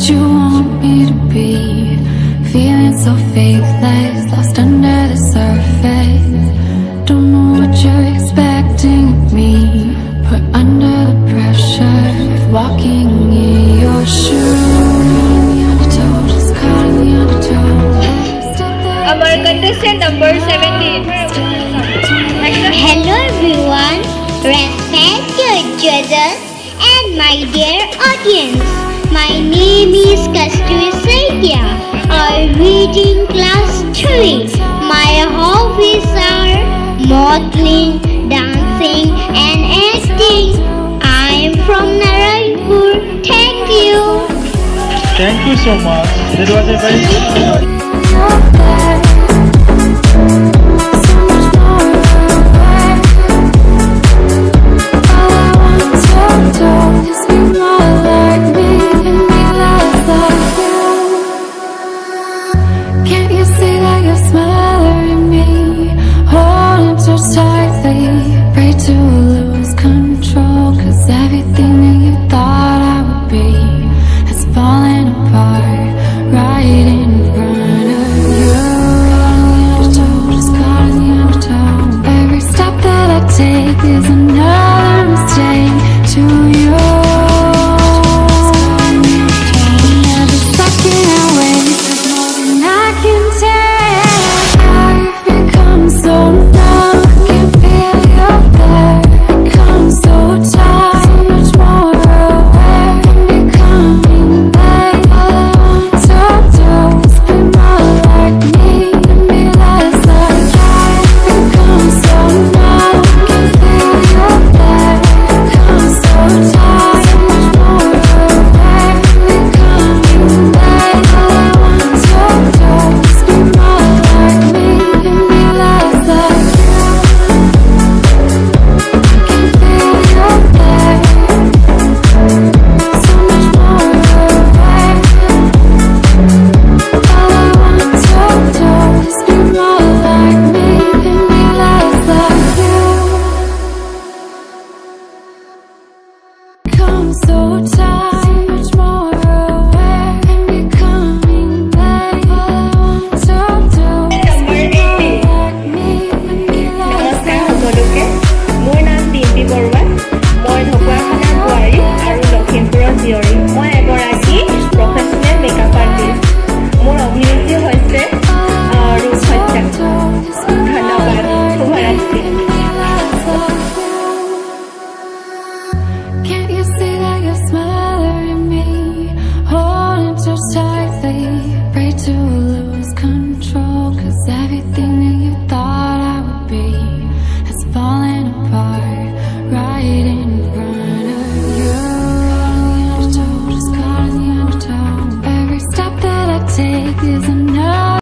you want me to be. Feeling so faithless, lost under the surface. Don't know what you're expecting of me, put under the pressure of walking in your shoes. Just caught in the undertow. Our contestant number 17. Hello everyone, respect your judges and my dear audience. My name is Kasturi Saidya. I'm reading class 3. My hobbies are modeling, dancing and acting. I'm from Narayanpur. Thank you. Thank you so much. That was a very good one.